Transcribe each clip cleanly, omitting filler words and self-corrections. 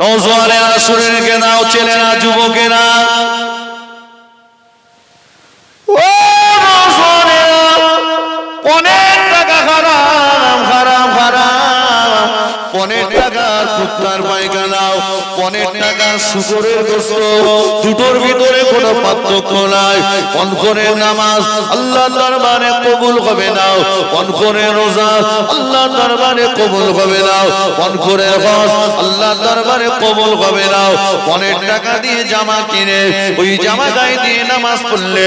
নওজোয়ানেরা শুনে রেখে নাও, ছেলেরা, যুবকেরা, ও নওজোয়ানেরা, পনের টাকা হারাম হারাম হারাম, পনের টাকার কুত্তার পায়খানাও, পনের টাকার শুকরের গোশত, দুটোর ভিতরে কোনো পার্থক্য নাই। অনকরের নামাজ আল্লাহর দরবারে কবুল হবে না, অনকরের রোজা আল্লাহর দরবারে কবুল হবে না, অনকরের হজ আল্লাহর দরবারে কবুল হবে না। পনের টাকা দিয়ে জামা কিনে ওই জামা গায়ে দিয়ে নামাজ পড়লে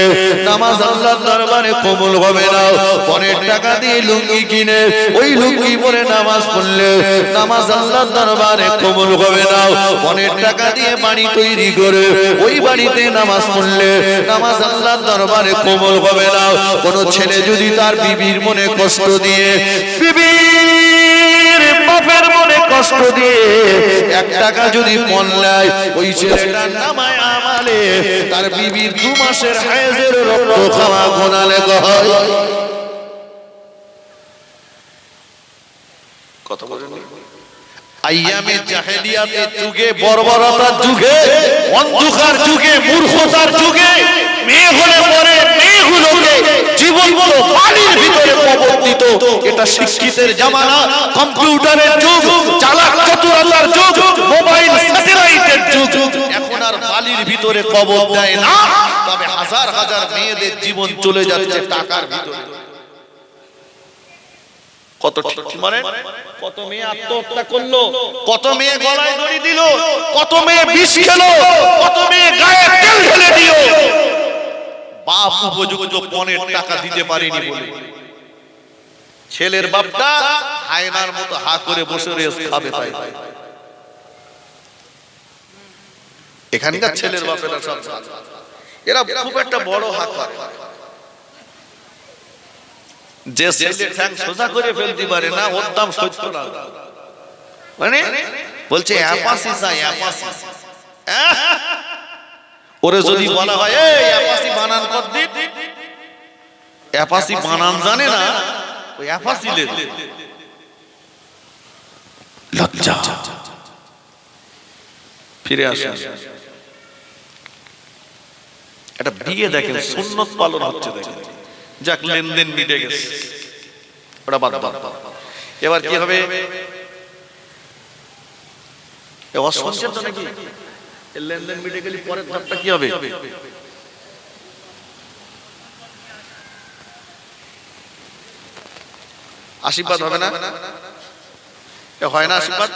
নামাজ আল্লাহর দরবারে কবুল হবে না। পনের টাকা দিয়ে লুঙ্গি কিনে ওই লুঙ্গি পরে নামাজ পড়লে নামাজ আল্লাহর দরবারে কবুল হবে না। পনের টাকা দিয়ে বাড়ি তৈরি করে ওই বাড়িতে নামাজ পড়লে নামাজ আল্লাহর দরবারে কবুল হবে না। কোন ছেলে যদি তার বিবির মনে কষ্ট দিয়ে, বিবির বাপের মনে কষ্ট দিয়ে 1 টাকা যদি পণ নেয়, ওই ছেলেটার নামায় আমালে তার বিবির 2 মাসের হায়েজের রক্ত খাওয়া গোনা লেখা হয়। কত বলেন? আইয়ামে জাহেলিয়াতের যুগে, বর্বরতার যুগে, অন্ধকার যুগে, মূর্খতার যুগে মেয়ে হলে পরে মেয়েগুলোকে জীবনগুলো পানির ভিতরে কবর দিত। এটা শিক্ষিতের জামানা, কম্পিউটারের যুগ, চালাক চতুরতার যুগ, মোবাইল স্যাটেলাইটের যুগ। এখন আর বালির ভিতরে কবর দেয় না, তবে হাজার হাজার মেয়েদের জীবন চলে যাচ্ছে টাকার ভিতরে। কত ঠিক মানে, কত মেয়ে আত্মহত্যা করলো, কত মেয়ে গলায় দড়ি দিল, কত মেয়ে বিষ খেলো, কত মেয়ে গায়ে তেল ঢেলে দিল, বাপ উপযুক্ত পণের টাকা দিতে পারেনি বলে। ছেলের বাপটা হায়নার মতো হা করে বসে রেস খাবে তাই। এখানকার ছেলের বাপেরা সব এরা খুব একটা বড় হা করে। যে ছেলে ঠ্যাং সোজা করে ফেলতে পারে না, ওর দাম 70 টাকা। মানে বলছে অ্যাপাসি চাই, অ্যাপাসি। ওরে যদি বলা হয় এই অ্যাপাসি বানান কর দি, অ্যাপাসি বানান জানে না, ওই অ্যাপাসি লেবে লজ্জা। ফিরে আসে একটা বিয়ে দেখেন, সুন্নত পালন হচ্ছে দেখেন, যাক লেনদেন মিটে গেছে, ওটা বাদ দাও। এবার কি হবে? শুনছেন তো নাকি? লেনদেন মিটে গেলে পরের ধাপটা কি হবে? আশীর্বাদ হবে না? হয় না আশীর্বাদ?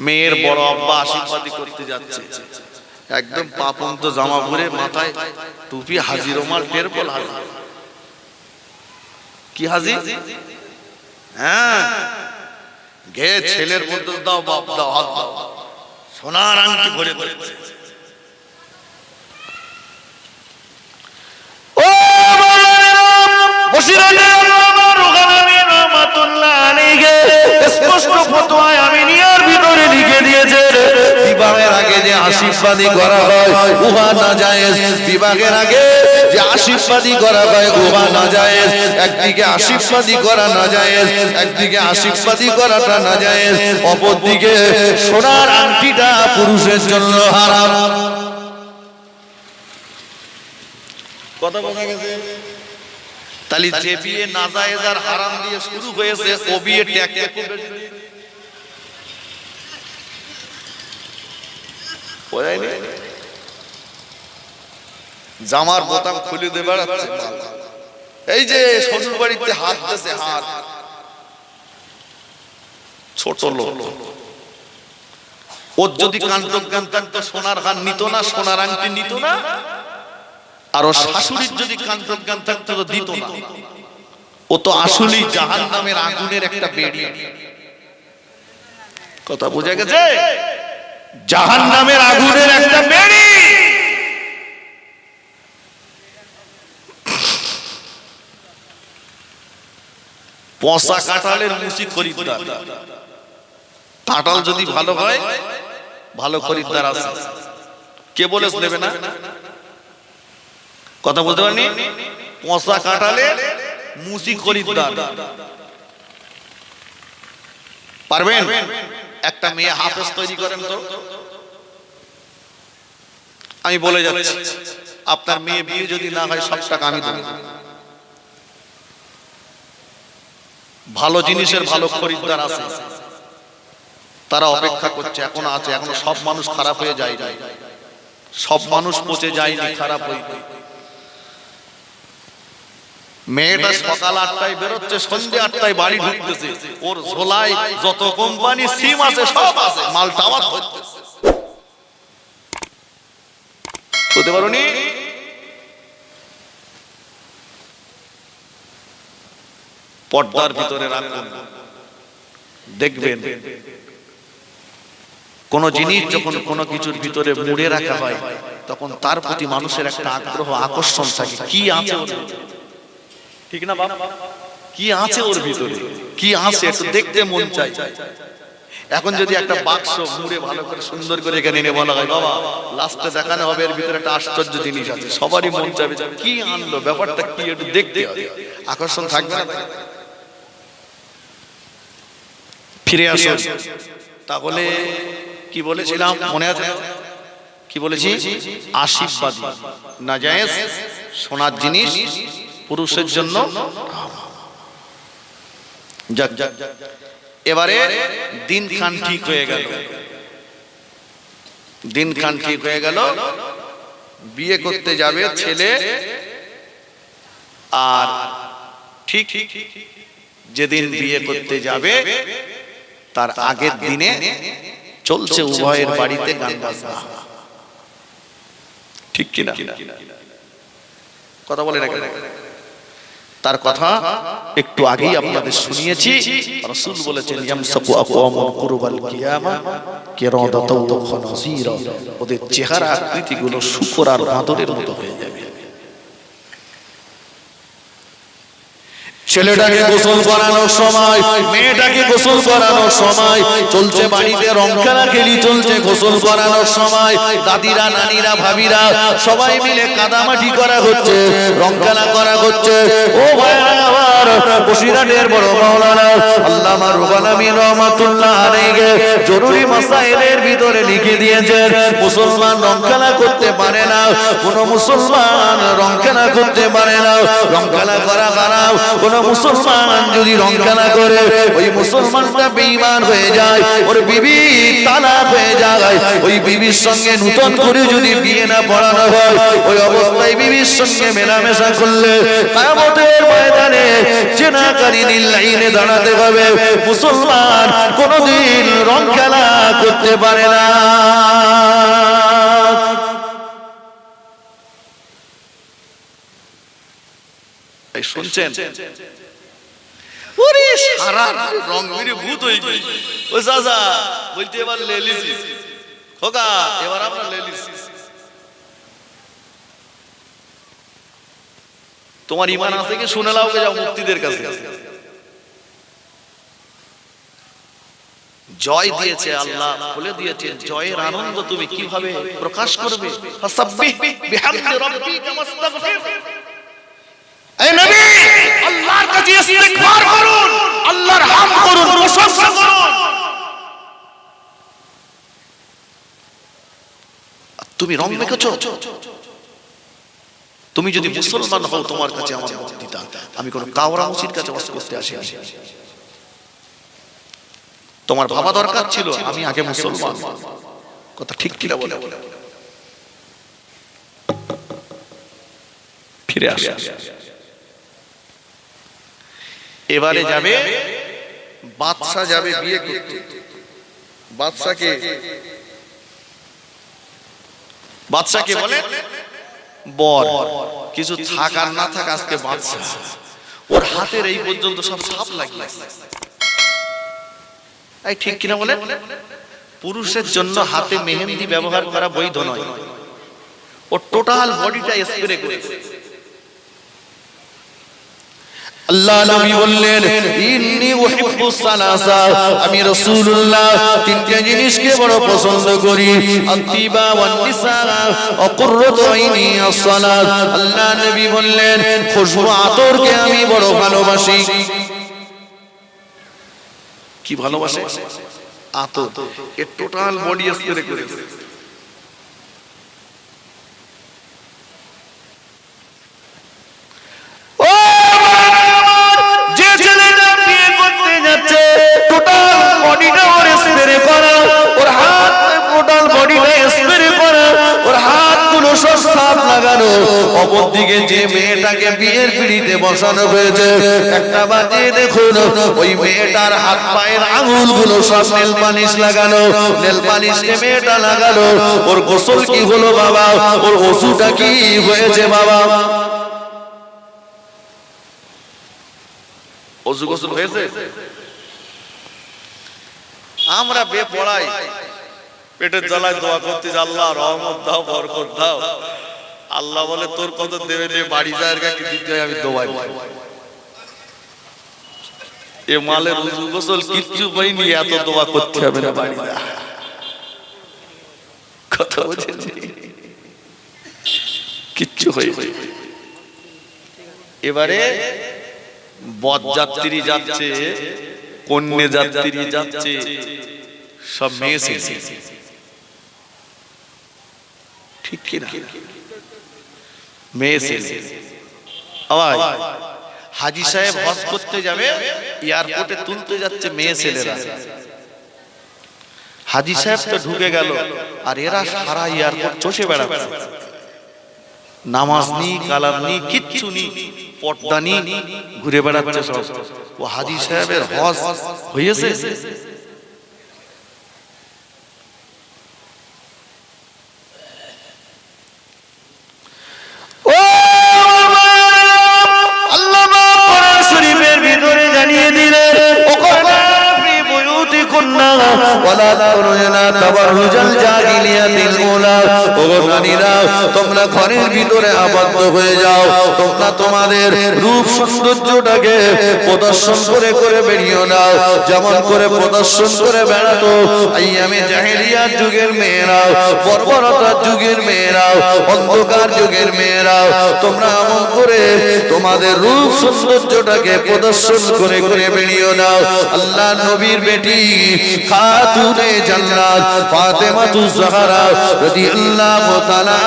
মেয়ের বড় আব্বা আশীর্বাদী করতে যাচ্ছে, একদম পাপন্ত জামা পরে, মাথায় টুপি, হাজি রুমাল, টেরপল হাজি। কি হাজি? হ্যাঁ, গে ছেলের মধ্যে দাও, বাপ দাও, হাত দাও, সোনার আংটি ভরে দিচ্ছে। ও স্পষ্ট ফতোয়ায় আমিনিয়ার ভিতরে লিখে দিয়েছে, বিবাহের আগে যে আশীর্বাদী করা হয় উহা নাজায়েজ। বিবাহের আগে যে আশীর্বাদী করা হয় উহা নাজায়েজ। একদিকে আশীর্বাদী করা নাজায়েজ, একদিকে আশীর্বাদী করাটা নাজায়েজ, অপরদিকে সোনার আংটিটা পুরুষের জন্য হারাম। কথা বোঝা গেছে? তাহলে যে বিয়ে নাজায়েজ আর হারাম দিয়ে শুরু হয়েছে, ও বিয়ে ট্যাক্কে করবে। জামার বোতাম খুলে দিয়ে বেড়াচ্ছে, এই যে শ্বশুর বাড়িতে হাত দিয়েছে, হাত ছোট লোক। ওর যদি কান্তক জ্ঞান থাকতো সোনার হার নিত না, সোনার আংটি নিত না। আর ওর শাশুড়ির যদি কান্তক জ্ঞান থাকতো তো দিত না। ও তো আসলেই জাহান্নামের আগুনের একটা বেড়ি। কথা বোঝা গেছে? জাহান্নামের আগুনের একটা বেড়ি। পচা কাঁঠালের মুসি খরিদ্দার। কাঁঠাল যদি ভালো হয়, ভালো খরিদ্দার আছে, কে বলে নেবে না? কথা বলতে পারেনি? পচা কাঁঠালের মুসি খরিদ্দার। পারবেন? একটা মেয়ে হাফেজ তৈরি করেন তো। আমি বলে যাচ্ছি, আপনার মেয়ে বিয়ে যদি না হয় সব টাকা আমি দেব। ভালো জিনিসের ভালো খরিদ্দার আছে, তারা অপেক্ষা করছে, এখনো আছে। এখনো সব মানুষ খারাপ হয়ে যায়, সব মানুষ পচে যায়নি, খারাপ হয়ে। মেয়েটা সকাল 8টায় বেরোচ্ছে, সন্ধ্যে 8টায় বাড়ি ঢুকতেছে। ওর ঝোলায় যত কোম্পানি সিম আছে সব আছে, মাল টাওয়ার ধরতেছে। বুঝতে পারোনি? পর্দার ভিতরে রাখুন, দেখবেন কোন জিনিস যখন কোন কিছুর ভিতরে মুড়ে রাখা হয় তখন তার প্রতি মানুষের একটা আগ্রহ, আকর্ষণ থাকে। কি আছে ওর, ঠিক না বাবা? কি আছে ওর ভিতরে, কি আছে একটু দেখতে মন চাই। এখন যদি একটা বাক্স মুড়ে ভালো করে সুন্দর করে এখানে এনে বলা হয়, বাবা লাস্টে দেখানো হবে এর ভিতরে একটা আশ্চর্য জিনিস আছে, সবারই মন চাইবে কি আনলো, ব্যাপারটা কি, একটু দেখতে হবে, আকর্ষণ থাকবে না? ফিরে আসুন। তাহলে কি বলেছিলাম মনে আছে? কি বলেছি? আশীর্বাদী নাজায়েজ সোনার জিনিস পুরুষের জন্য। এবারে দিন খান ঠিক হয়ে গেল, দিন খান ঠিক হয়ে গেল, বিয়ে করতে যাবে ছেলে। আর ঠিক যেদিন বিয়ে করতে যাবে তার আগের দিনে চলছে উভয়ের বাড়িতে গান বাজনা, ঠিক কিনা? কথা বলে না কেন? তার কথা একটু আগেই আপনাদের শুনিয়েছি। রাসূল বলেছেন, ইয়ামসাকু আকওয়ামুন কুরবাল কিয়ামা কিরাদাতাও ওয়া খানাসিরা, ওদের চেহারা আকৃতিগুলো শূকর আর বাঁদরের মতো হয়ে যাবে। ছেলেটাকে গোসল করানোর সময়, মেয়েটাকে গোসল করানোর সময় চলছে বাড়িতে রং খেলা খেলি চলছে। গোসল করানোর সময় দাদিরা, নানিরা, ভাবিরা সবাই মিলে কাদামাটি করা হচ্ছে, রং খেলা করা হচ্ছে। ও ভাইরা আমার, বসিরহাটের বড় মাওলানা আল্লামা রুহুল আমিন রহমাতুল্লাহ আলাইহি জরুরি মাসাইলের ভিতরে লিখে দিয়েছেন, মুসলমান রং খেলা করতে পারে না, কোন মুসলমান রং খেলা করতে পারে না। রং খেলা করা খারাপ। কোন মুসলমান যদি রং খেলা করে ওই মুসলমানটা বেঈমান হয়ে যায়, ওর বিবি তালাক হয়ে যায়। ওই বিবির সঙ্গে নতুন করে যদি বিয়ে না পড়ানো হয়, ওই অবস্থায় বিবির সঙ্গে মেলামেশা করলে কিয়ামতের ময়দানে জিনাকারীর লাইনে দাঁড়াতে হবে। মুসলমান কোনদিন রং খেলা করতে পারে না। শুনছেন? ওরে সারা রং মেরে ভূত হয়ে গেল। ও চাচা বলতে এবার লেলিছি খোকা, এবার আমরা লেলিছি। তোমার ঈমান আছে কি? শুনে লাও, যাও মুক্তিদের কাছে। জয় দিয়েছে আল্লাহ, বলে দিয়েছে জয়ের আনন্দ তুমি কিভাবে প্রকাশ করবে। ফাসাব্বিহ বিহামদি রাব্বিকা ওয়াস্তাগফির। এই নবী আল্লাহর কাছে ইস্তিগফার করুন, আল্লাহর হামদ করুন, প্রশংসা করুন। তুমি রং মেখেছো, তুমি যদি মুসলমান হও তোমার কাছে আমার বক্তৃতা, আমি কোন কাওড়া মুসির কাছে ওয়াজ করতে আসিনি। তোমার ভাবা দরকার ছিল আমি আগে মুসলমান। কথা ঠিক কিনা বলে ফিরে আসে। এবারে যাবে বাদশা, যাবে বিয়ে করতে। বাদশাকে বলে বর, কিছু থাকার না থাকা আজকে বাদশা। ওর হাতের এই পর্যন্ত সব ছাপ লাগিয়ে, এই ঠিক কিনা বলে? পুরুষের জন্য হাতে মেহেন্দি ব্যবহার করা বৈধ নয়। ও টোটাল বডিটা স্প্রে করে। আল্লাহ নবী বললেন, ইন্নী উহিব্বুস সালাসা, আমি রাসূলুল্লাহ তিনটা জিনিসকে বড় পছন্দ করি, আত-তিবা ওয়ান নিসা ওয়া কুররাতু আইনি আস-সালাত। আল্লাহ নবী বললেন, খুশবু আতরকে আমি বড় ভালোবাসি। কি ভালোবাসে? আতর। এর টোটাল বডি স্প্রে করেছে। যে ছেলেটা বিয়ে করতে যাচ্ছে টোটাল বডিটা ওর স্প্রে করা, ওর হাত টোটাল বডিটা স্প্রে করা, ওর হাতগুলো সব সাপ লাগানো। অপরদিকে যে মেয়েটাকে বিয়ের পিড়িতে বসানো হয়েছে একটা বাজে দেখুন ওই মেয়েটার হাত পায়ের আঙুলগুলো সব নেল পালিশ লাগানো, নেল পালিশ মেয়েটা লাগানো। ওর গোসল কি হলো বাবা? ওর ওষুধটা কি হয়েছে বাবা? ওযু গোসল হয়েছে? আমরা বেপড়াই পেটের জ্বালায় দোয়া করতে যে আল্লাহ রহমত দাও, বরকত দাও। আল্লাহ বলে তোর কত দেবে নে, বাড়ি যায় কাকে দিতে হয় আমি দোয়াই। এ মালের ওযু গোসল কিচ্ছু পাইনি, এত দোয়া করতে হবে না বাড়ি যা। কথা বুঝেন? কিচ্ছু হয়নি। এবারে বরযাত্রী যাচ্ছে, কন্যা যাত্রী যাচ্ছে, সব মেয়ে ছেলে। ঠিক কি না? মেয়ে ছেলে। আওয়াজ হাজী সাহেব হজ করতে যাবে, এয়ারপোর্টে তুলতে যাচ্ছে মেয়ে ছেলেরা। হাজী সাহেব তো ঢুকে গেল, আর এরা সারা এয়ারপোর্ট চষে বেড়াচ্ছে। নামাজ নি, কালাম নি, কিচ্ছু নি, পর্দা নি, ঘুরে বেড়াচ্ছে সব। ও হাজী সাহেবের হজ হয়েছে? তোমরা ঘরের ভিতরে আবদ্ধ হয়ে যাও, তোমরা তোমাদের রূপ সৌন্দর্যটাকে প্রদর্শন করে করে বেরিয়ে নাও। যেমন করে প্রদর্শন করে বেড়াতো আইয়ামে জাহেলিয়াত যুগের মেয়েরাও, বর্বরতার যুগের মেয়েরাও, অন্ধকার যুগের মেয়েরাও, তোমরা এমন করে তোমাদের রূপ সৌন্দর্যটাকে প্রদর্শন করে করে বেরিয়ে নাও। আল্লাহ নবীর বেটি খাতুনে জান্নাত ফাতেমাতুজ জাহরা রাদিয়াল্লাহু তাআলা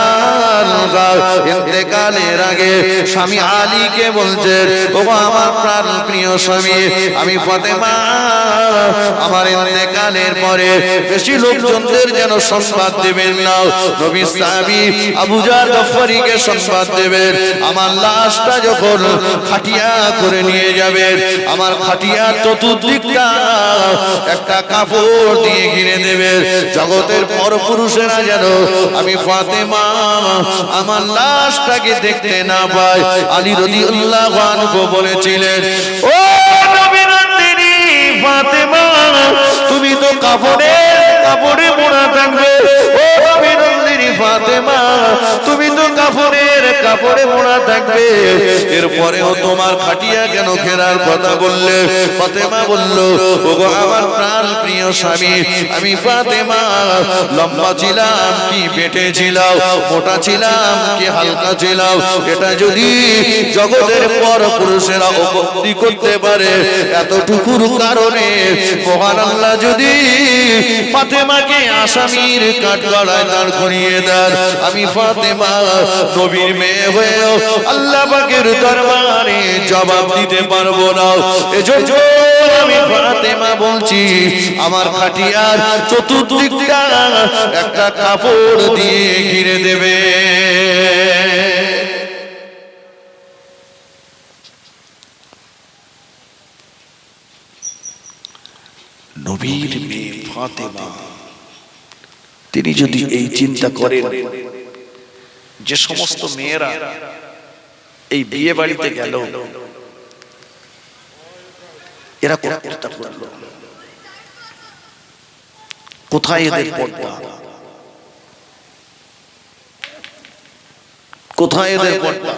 আনহা ইন্তেকালের আগে স্বামী আলীকে বলছেন, ও আমার প্রাণ প্রিয় স্বামী, আমি ফাতেমা আমার ইন্তেকালের পরে বেশি লোকজনদের যেন সংবাদ দেবেন না। নবী সাহাবী আবু জার গফফারীকে সংবাদ দেবেন, আমার লাশটা যখন খাটিয়া করে নিয়ে যাবেন, আমার খাটিয়ার চতুর্দিকটা একটা কাপড় দিয়ে ঘিরে দেবেন। জগতের পরপুরুষেরা যেন আমি ফাতেমা আমার লাশটাকে দেখতে না পায়। আলী রাদিয়াল্লাহু আনহু বলেছিলেন, ও নবীর নন্দিনী ফাতেমা, তুমি তো কাপড়ে মোড়া থাকবে। ও নবীর নন্দিনী ফাতেমা, তুমি তো কাপড়ে মোড়া থাকবে, এরপরেও তোমার খাটিয়া কেন ঘেরার কথা বললে? ফাতেমা বলল, ওগো আমার প্রাণ প্রিয় স্বামী, আমি ফাতেমা লম্বা ছিলাম কি বেটে ছিলাম, মোটা ছিলাম কি হালকা ছিলাম, এটা যদি জগতের পরপুরুষেরা উপলব্ধি করতে পারে, এতটুকুর কারণে মহান আল্লাহ যদি ফাতেমাকে আসামির কাঠগড়ায় দাঁড় করিয়ে দেন, আমি ফাতেমা নবীর মেয়ে হয়েও আল্লাহ পাকের দরবারে জবাব দিতে পারবো না। এজন্য আমি ফাতেমা বলছি, আমার খাটিয়ার চতুর্দিকটা একটা কাপড় দিয়ে ঘিরে দেবে। নবীর মেয়ে ফাতেমা, তিনি যদি এই চিন্তা করেন যে সমস্ত মেয়েরা এই বিয়ে বাড়িতে গেল, এরা কোনটা করলো, কোথায় এদের পর্দা, কোথায় এদের পর্দা,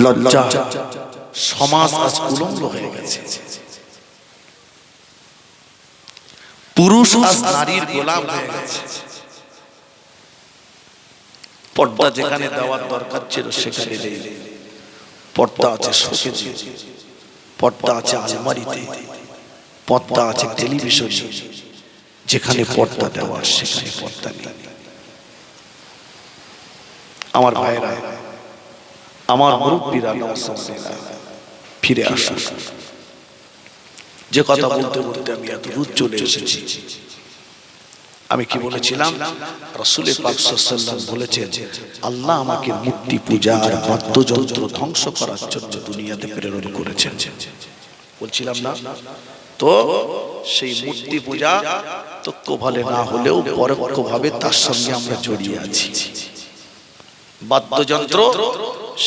লজ্জা। সমাজ আজ উলঙ্গ হয়ে গেছে, পুরুষ আজ নারীর গোলাম হয়ে গেছে। পর্দা যেখানে দেওয়ার দরকার ছিল সেখানে নেই। পর্দা আছে শোকেজে, পর্দা আছে আলমারিতে, পর্দা আছে টেলিভিশনে। যেখানে পর্দা দেওয়া সেখানে পর্দা নেই। আমার ভাইরা, আমার মুরব্বীরা, নওজওয়ানেরা, ফিরে আসুন। যে কথা বলতে বলতে আমি এত দূর চলে এসেছি। আমি কি বলেছিলাম? রাসূল পাক সাল্লাল্লাহু আলাইহি ওয়াসাল্লাম বলেছেন, আল্লাহ আমাকে মূর্তি পূজা আর বাদ্যযন্ত্র ধ্বংস করার জন্য দুনিয়াতে প্রেরণ করেছেন। বলছিলাম না? তো সেই মূর্তি পূজা প্রত্যক্ষভাবে না হলেও পরোক্ষভাবে তার সঙ্গে আমরা জড়িয়ে আছি। বাদ্যযন্ত্র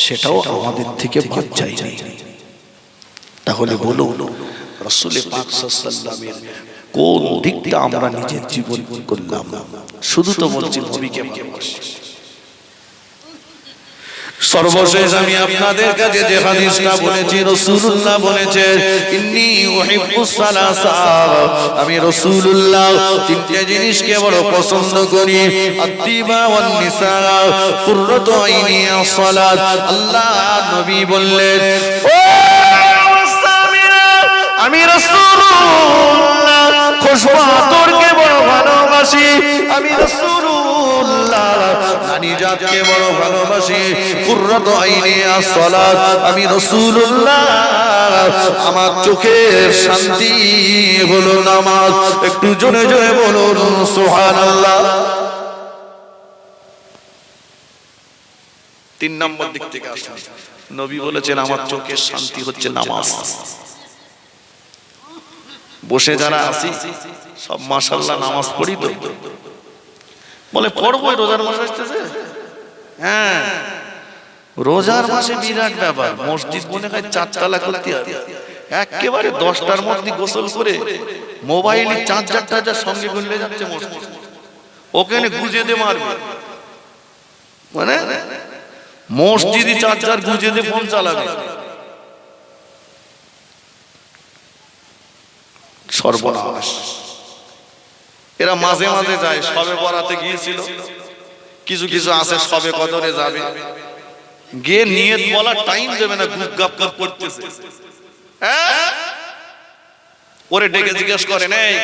সেটাও আমাদের থেকে বাদ যায়নি। তাহলে বলুন, রাসূল পাক সাল্লাল্লাহু আলাইহি ওয়াসাল্লামের কোন দিকটা আমরা নিজের জীবন করলাম? শুধু তো বলছি নবীকে ভালোবাসি। সর্বশেষ আমি আপনাদের কাছে যে হাদিসটা বলেছি, রাসূলুল্লাহ বলেছেন, ইন্নী উহিব্বুস সালাসা, আমি রাসূলুল্লাহ তিনটে জিনিসকে বড় পছন্দ করি, আত-তিবা ওয়ান নিসা, কুররাতু আইনি আস-সালাত। আল্লাহ নবী বললেন, ও সামিরা, আমি রাসূলুল্লাহ খুশবু আতরকে বড় ভালোবাসি, আমি রাসূলুল্লাহ নারী জাতকে বড় ভালোবাসি, কুররাতু আইনি আস-সালাত, আমি রাসূলুল্লাহ আমার চোখের শান্তি হলো নামাজ। একটু জোরে জোরে বলুন সুবহানাল্লাহ। 3 নম্বর দিক থেকে আসুন। নবী বলেছেন আমার চোখের শান্তি হচ্ছে নামাজ। বসে যারা আছি সব মাশাআল্লাহ নামাজ পড়ি তো, বলে পড়বো, রোজার মাস আসতেছে। হ্যাঁ, রোজার মাসে বিরাট ব্যাপার। মসজিদ মনে হয় 4 তলা করতে হবে। একেবারে 10টার মধ্যে গোসল করে মোবাইলে চার্জারটা সঙ্গে গুনলে যাচ্ছে মসজিদ, ওখানে গুজে দিয়ে মারবে। মানে মসজিদে চার্জার গুজে দিয়ে ফোন চালাবে। সর্বনাশ। এরা মাঝে মাঝে যায়, সবে বরাতে গিয়েছিল, কিছু কিছু আছে সবে কদরে যাবে, গিয়ে নিয়ত বলার টাইম দেবে না, গুপ গাপ গাপ করতেছে। ওরে ডেকে জিজ্ঞেস করে, নেই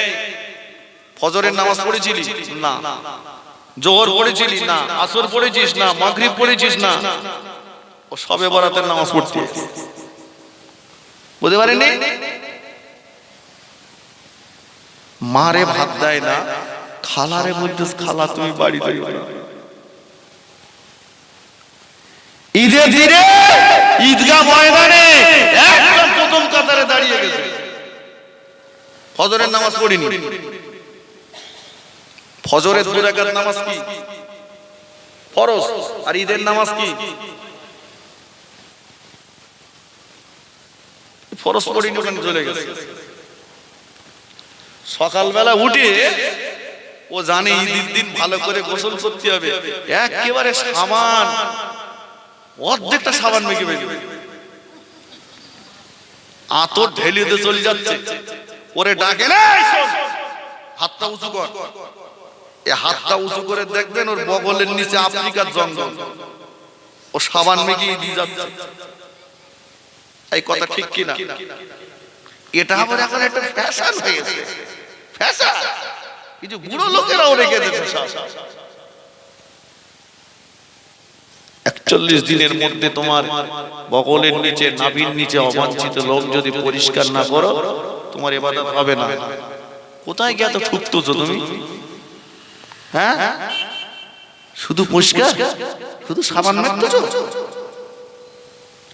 ফজরের নামাজ পড়েছিলি? না। জোহর পড়েছিলি? না। আসর পড়েছিস? না। মাগরিব পড়েছিস? না। ও সবে বরাতের নামাজ পড়তে বুঝতে পারেনি। মারে ভাত দেয় না, খালারে বলতেস, খালা তুমি বাড়িতে ঈদে দিনে ঈদগাহ ময়দানে একদম প্রথম কাতারে দাঁড়িয়ে গেছে, ফজরের নামাজ পড়িনি। ফজরের 2 রাকাত নামাজ কি ফরজ, আর ঈদের নামাজ কি ফরজ পড়িনি, ওখানে চলে গেছে। সকালবেলা উঠে ও জানে ঈদের দিন ভালো করে গোসল করতে হবে, একেবারে সাবান অর্ধেকটা সাবান মেখে বেরিয়ে আতর ঢেলিতে চলে যাচ্ছে। ওরে ডাকে, না হাতটা উঁচু কর। এই হাতটা উঁচু করে দেখবেন ওর বগলের নিচে আফ্রিকার জঙ্গল, ও সাবান মেখে দিয়ে যাচ্ছে। এই কথা ঠিক কিনা? এটা আবার এখন একটা ফ্যাশন হয়ে গেছে, ফ্যাশন। কিছু বুড়ো লোকেরাও রেখে দিয়েছে সব। 41 দিনের মধ্যে তোমার বগলের নিচে, নাভির নিচে অবাঞ্ছিত লোক যদি পরিষ্কার না করো, তোমার ইবাদত হবে না। কোথায় গিয়ে তো ঠুকতেছো তুমি? হ্যাঁ, শুধু পরিষ্কার, শুধু সাবান মাখতেছো,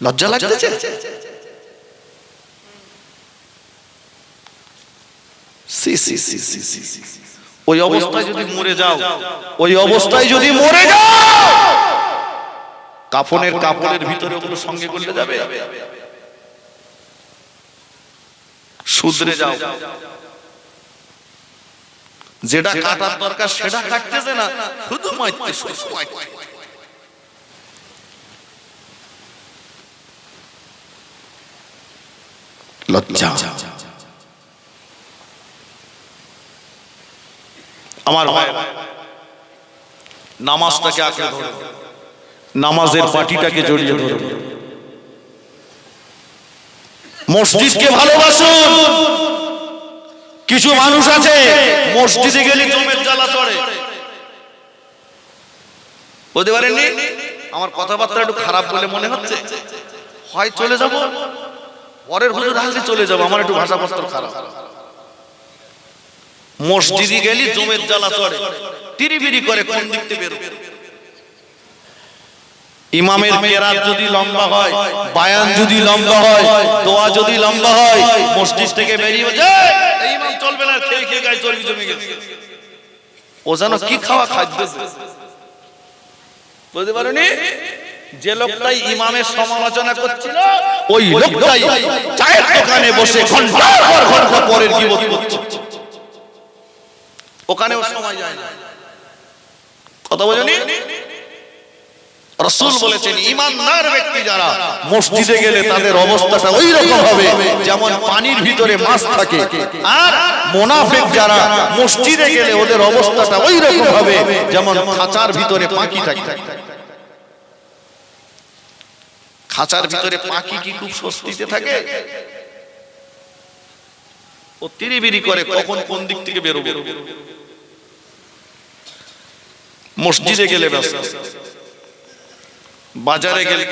লজ্জা লাগতেছে? ওই অবস্থায় যদি মরে যাও, ওই অবস্থায় যদি মরে যাও, কাপড়ের ভিতরে ওগুলো সঙ্গে করলে যাবে? শুধরে যাও। যেটা কাটার দরকার সেটা কাটতেছে না, শুধু মারতে, শুধু মারতে। লজ্জা। আমার ভাই, নামাজটাকে আঁকড়ে ধরো, নামাজের পাটিটাকে জড়িয়ে ধরো। মসজিদকে ভালোবাসুন। কিছু মানুষ আছে মসজিদে গেলে জমের জ্বালা চড়ে, বুঝতে পারেননি? আমার কথাবার্তা একটু খারাপ বলে মনে হচ্ছে, হয় চলে যাব, পরের হুজুর আসলে চলে যাব, আমার একটু ভাষাপত্র খারাপ। মসজিদে গেলে জমের জ্বালা চড়ে, তিরিবিরি করে কোন দিক থেকে বেরোবে। ইমামের কেরাত যদি লম্বা হয়, বায়ান যদি লম্বা হয়, দোয়া যদি লম্বা হয়, মসজিদ থেকে বেরিয়ে যায় এই ইমাম চলবে না, খেয়ে খেয়ে গায়ে চর্বি জমে গেছে। ও যেন কি খাওয়া খাদ্য, বুঝতে পারোনি? যে লোকটাই ইমামের সমালোচনা করছিল ওই লোকটাই চায়ের দোকানে বসে ঘন্টার পর ঘন্টা পরের গীবত করছে, ওখানেও সময় যায় না। কথা বোঝেনি? রাসূল বলেছেন ঈমানদার ব্যক্তি যারা মসজিদে গেলে তাদের অবস্থাটা ওই রকম হবে যেমন পানির ভিতরে মাছ থাকে, আর মুনাফিক যারা মসজিদে গেলে ওদের অবস্থাটা ওই রকম হবে যেমন খাঁচার ভিতরে পাখি থাকে। খাঁচার ভিতরে পাখি কি খুব স্বস্তিতে থাকে? ও তিরিবিরি করে কখন কোন দিক থেকে বেরোবে। মসজিদে গেলে ব্যস্ত, বাজারে গেলে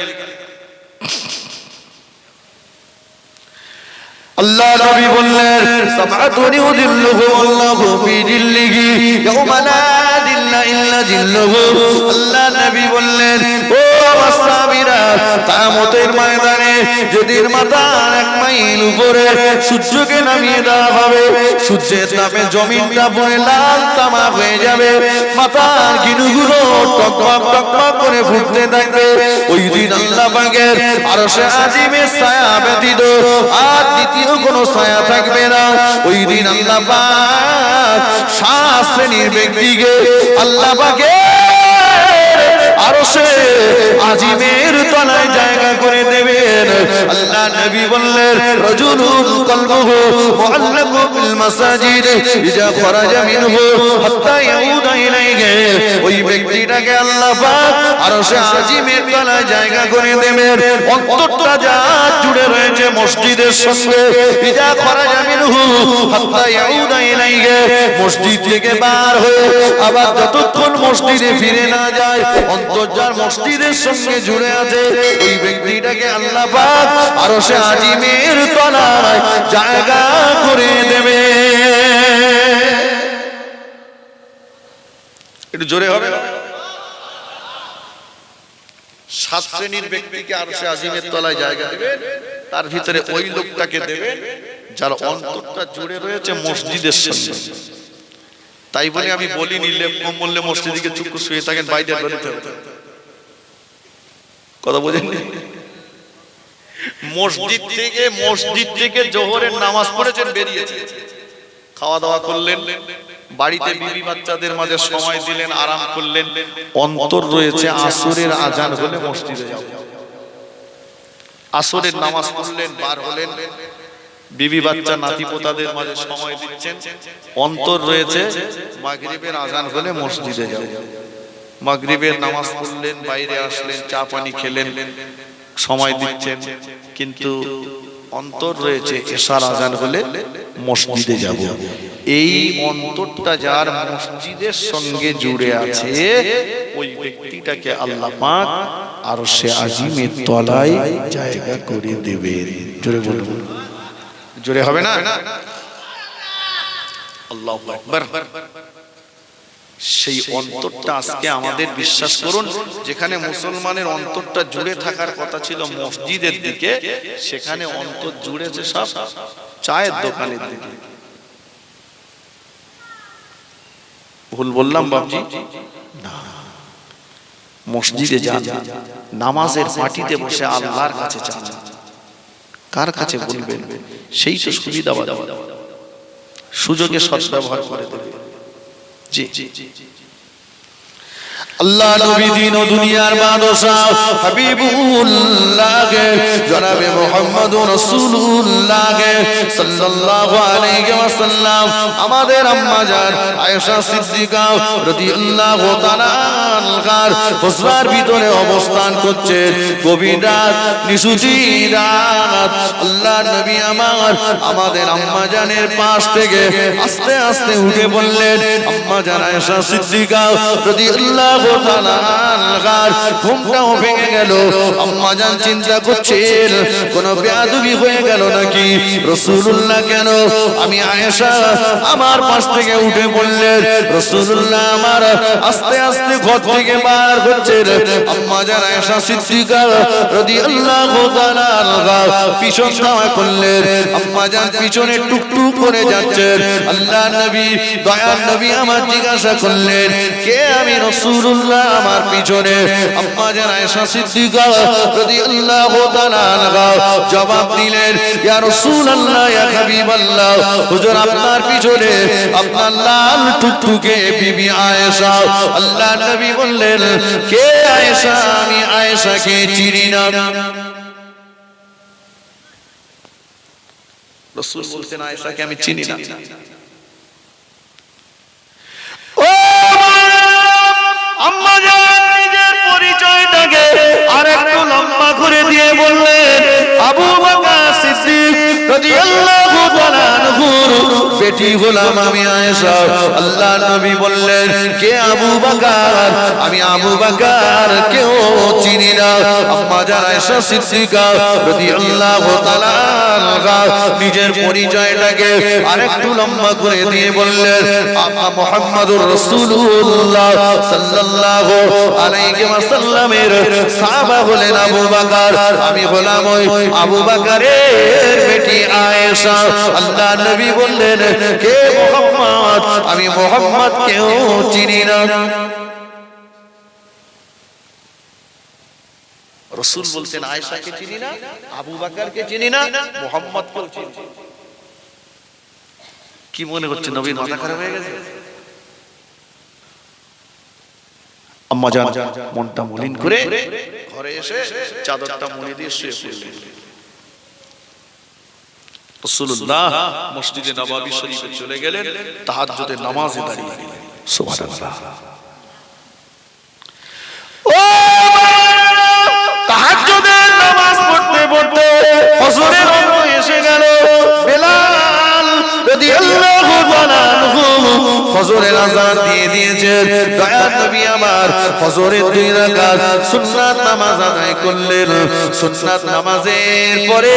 আল্লাহ নবী বললেন সাবআতুন ইউদিল্লুহুমুল্লাহু ফি জিল্লিহি ইয়াওমা লা জিল্লা ইল্লা জিল্লুহু। আল্লাহ নবী বললেন ও আমার সাহাবীরা, কিয়ামতের ময়দানে যেদিন মাথার 1 মাইল উপরে সূর্যকে নামিয়ে দেওয়া হবে, সূর্যের তাপে জমিনটা পুরো লাল তামা হয়ে যাবে, মাথার গিনুগুলো টকবক টকবক করে ফুটতে থাকবে। ওই দিন আল্লাহ পাকের আরশে আজিমের ছায়া ব্যতীত আর দ্বিতীয় কোনো ছায়া থাকবে না। ওই দিন আল্লাহ পাক 7 শ্রেণীর ব্যক্তিকে আল্লাহ পাকের আরশে আজিমের তলায় জায়গা করে দেবেন। আল্লাহ নবী বললেন রাজুলুন কলবুহু মুআল্লাকুম বিল মাসাজিদ ইজা খরাজা মিনহু হাত্তা ইয়াউদা ইলাইহি। ওই ব্যক্তিটাকে আল্লাহ পাক আরশে আজিমের তলায় জায়গা করে দেবেন। অন্তরটা যা জুড়ে রয়েছে মসজিদের সঙ্গে, ইজা খরাজা মিনহু হাত্তা ইয়াউদা ইলাইহি, মসজিদ থেকে বার হয়ে আবার যতক্ষণ মসজিদে ফিরে না যায় অন্তর যার মসজিদের সঙ্গে জুড়ে আছে ওই ব্যক্তিটাকে আল্লাহ পাক আরশে আজিমের তলায় জায়গা করে দেবে। একটু জোরে হবে না? 7 শ্রেণীর ব্যক্তিকে আরশে আজিমের তলায় জায়গা দেবে, তার ভিতরে ওই লোকটাকে দেবে যার অন্তরটা জুড়ে রয়েছে মসজিদের সঙ্গে। তাই বলে আমি বলিনি লেপ কম্বলে মসজিদে চুপ করে শুয়ে থাকেন, বাইরে বেরোতে হবে। কথা বোঝেননি? মসজিদ থেকে জোহরের নামাজ পড়েছেন, বেরিয়েছেন, খাওয়া দাওয়া করলেন, বাড়িতে বিবি বাচ্চাদের মাঝে সময় দিলেন, আরাম করলেন, অন্তর রয়েছে আসরের আজান হলে মসজিদে যাব। আসরের নামাজ পড়লেন, বার হলেন, বিবি বাচ্চা নাতি পোতাদের মাঝে সময় দিচ্ছেন, অন্তর রয়েছে মাগরিবের আজান হলে মসজিদে যাব। মাগরিবের নামাজ পড়লেন, বাইরে আসলেন, চা পানি খেলেন, সময় দিচ্ছেন, কিন্তু অন্তর রয়েছে এশার আজান হলে মসজিদে যাব। এই অন্তরটা যার মসজিদের সঙ্গে জুড়ে আছে ওই ব্যক্তিটাকে আল্লাহ পাক আরশে আজিমের তলায় জায়গা করে দেবেন। জোরে বলুন, জোরে হবে না? আল্লাহু আকবার। সেই অন্তরটা আজকে আমাদের, বিশ্বাস করুন, যেখানে মুসলমানের অন্তরটা জুড়ে থাকার কথা ছিল মসজিদের দিকে, সেখানে অন্তর জুড়েছে সব চায়ের দোকানের দিকে। ভুল বললাম বাবজি? না, মসজিদে যান, নামাজের পাটিতে বসে আল্লাহর কাছে চান। কার কাছে বলবেন? সেই তো সুবিধাবাদী, সুযোগে সদ্ব্যবহার করে দেবে। জি, আল্লাহ নবী দিন ও দুনিয়ার বাদশাহ হাবিবুল্লাহ জনাবে মুহাম্মদুর রাসূলুল্লাহ সাল্লাল্লাহু আলাইহি ওয়াসাল্লাম আমাদের আম্মা জান আয়েশা সিদ্দিকা রাদিয়াল্লাহু তাআলা আনহার হুজরার ভিতরে অবস্থান করছে গভীর রাত নিশুতি রাত আল্লাহ নবী আমাদের আম্মা জানের পাশ থেকে আস্তে আস্তে উঠে বললেন আম্মা জান আয়েশা সিদ্দিকা রাদিয়াল্লাহু তাআলা আনহার ঘুমটাও ভেঙে গেল আম্মা জান চিন্তা করছেন কোন বেয়াদবি হয়ে গেল নাকি রাসূলুল্লাহ কেন আমি আয়েশা আমার পাশ থেকে উঠে বললেন রাসূলুল্লাহ আমার আস্তে আস্তে ঘর থেকে বার হচ্ছেন আম্মা জান আয়েশা সিদ্দিকা রাদিয়াল্লাহু তাআলা আনহা পিছন ধাওয়া করলেন আম্মা জান পিছনে টুকটুক করে যাচ্ছেন আল্লাহ নবী দয়ার নবী আমার জিজ্ঞাসা করলেন কে আমি রাসূলুল্লাহ আমার পিছনে আম্মা জান আয়েশা সিদ্দিকা রাদিয়াল্লাহু তাআলা আনহা জবাব দিলেন ইয়া রাসূলুল্লাহ ইয়া হাবিবাল্লাহ হুজুর আপনার পিছনে আপনার লাল টুকটুকে বিবি আয়েশা আল্লাহ নবী বললেন কে আয়েশা আমি আয়েশাকে চিনি না রাসূল বলতেন আয়েশাকে আমি চিনি না ও আম্মা জান নিজের পরিচয়টাকে আরেকটু লম্বা করে দিয়ে বললেন আবু বকর সিদ্দিক রাদিয়াল্লাহু তাআলা আনহুর বেটি হলাম আমি আয়েশা আল্লাহ নবী বললেন কে আবু বকর আমি আবু বকর কেউ চিনি না আম্মা জান আয়েশা সিদ্দিকা রাদিয়াল্লাহু তাআলা আনহা নিজের পরিচয়টাকে আরেকটু লম্বা করে দিয়ে বললেন মুহাম্মাদুর রাসূলুল্লাহ সাল্লাল্লাহু আলাইহি ওয়াসাল্লামের সাহাবা হলেন আবু বকর আমি হলাম ওই আবু বকরের বেটি আয়েশা আল্লাহ নবী বললেন কে মুহাম্মদ আমি মুহাম্মদ কেউ চিনি না রাসূল বলতেন আয়েশাকে চিনি না আবু বকরকে চিনি না মুহাম্মদকেও চিনি না কি মনে হচ্ছে নবীর মাথা খারাপ হয়ে গেছে আম্মা জান মনটা মলিন করে ঘরে এসে চাদরটা মুড়ি দিয়ে শুয়ে পড়লেন রাসূলুল্লাহ মসজিদে নববী শরীফে চলে গেলেন তাহাজ্জুদের নামাজে দাঁড়িয়ে গেলেন সুবহানাল্লাহ ও তাহাজ্জুদের নামাজ পড়তে পড়তে ফজরের ওয়াক্ত এসে গেল বেলাল রাদিয়াল্লাহু তাআলা আনহু ফজরের আযান দিয়ে দিয়েছেন দয়ার নবী আমার ফজরের 2 রাকাত সুন্নাত নামাজ আদায় করলেন সুন্নাত নামাজের পরে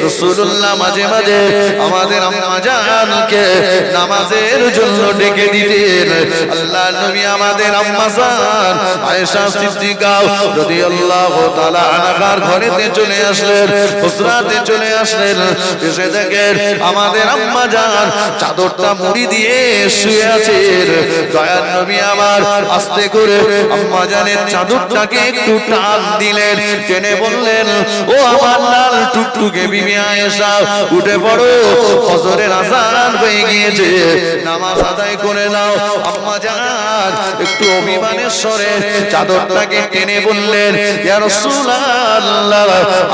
রাসূলুল্লাহ মাঝে মাঝে আমাদের আম্মা জানকে নামাজের জন্য ডেকে দিতেন আল্লাহ নবী আমাদের আম্মা জান আয়েশা সিদ্দিকা রাদিয়াল্লাহু তাআলা আনহার ঘরেতে চলে আসলেন হুজরাতে চলে আসলেন এসে দেখেন আমাদের আম্মা জান চাদরটা মুড়ি দিয়ে শুয়ে আছেন দয়ার নবী আমার আস্তে করে আম্মা জানের চাদরটাকে একটু টান দিলেন টেনে বললেন ও আমার লাল টুকটুকে বিবি আয়েশা উঠে পড়ো ফজরের আযান হয়ে গিয়েছে নামাজ আদায় করে নাও আম্মা জান একটু অভিমানের স্বরে চাদরটাকে টেনে বললেন ইয়া রাসূলুল্লাহ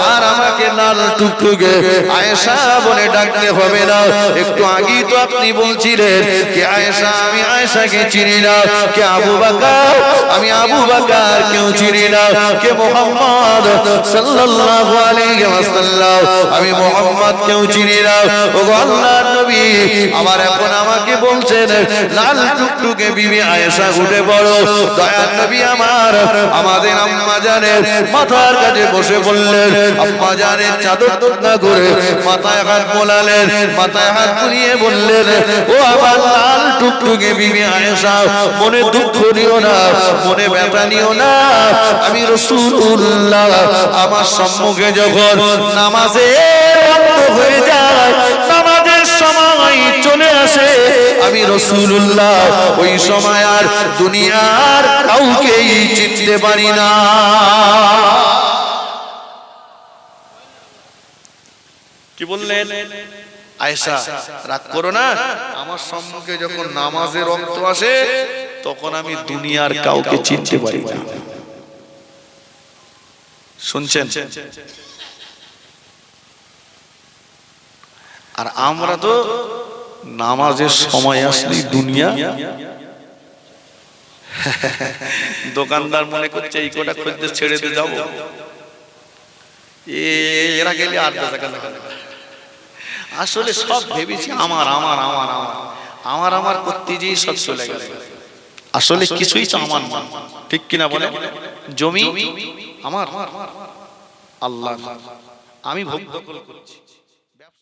আর আমাকে লাল টুকটুকে আয়েশা বলে ডাকতে হবে না একটু আগেই তো আপনি বলছিলেন কে আয়েশা আমি আয়েশাকে চিনি না কে আবু বকর আমি আবু বকর কেউ চিনি না কে মুহাম্মদ সাল্লাল্লাহু আলাইহি ওয়াসাল্লাম আমি মুহাম্মদ কেউ চিনি না ও আল্লাহর নবী আমার এখন আমাকে বলছেন লাল টুকটুকে বিবি আয়েশা উঠে পড়ো দয়ার নবী আমার আমাদের আম্মা জানের মাথার কাছে বসে বললেন আম্মা জানের চাদর না করে মাথায় হাত বোলালেন মাথায় হাত বুলিয়ে বললেন ও আমার লাল টুকটুকে বিবি আয়েশা মনে দুঃখ নিও না মনে ব্যথা নিও না আমি রাসূলুল্লাহ আমার সম্মুখে যখন নামাজের ওয়াক্ত হয়ে যায় নামাজের সময় চলে আসে আমি রাসূলুল্লাহ ওই সময় আর দুনিয়ার কাউকেই চিনতে পারি না কি বললেন আয়েশা রাগ করো না আমার সম্মুখে যখন নামাজের ওয়াক্ত আসে তখন আমি দুনিয়ার কাউকে চিনতে পারি না। শুনছেন? আর আমরা তো নামাজের সময় আসলেই দুনিয়া, দোকানদার মনে করছে এই কোটা খদ্দের ছেড়ে দিয়ে যাবো, এরা গেলে আর আসলে সব ভেবেছি আমার আমার আমার আমার আমার আমার করতে যেই সব চলে গেল। আসলে কিছুই তো আমার না, ঠিক কিনা বলে? জমি আমার, আল্লাহ, আমি ভোগ করছি।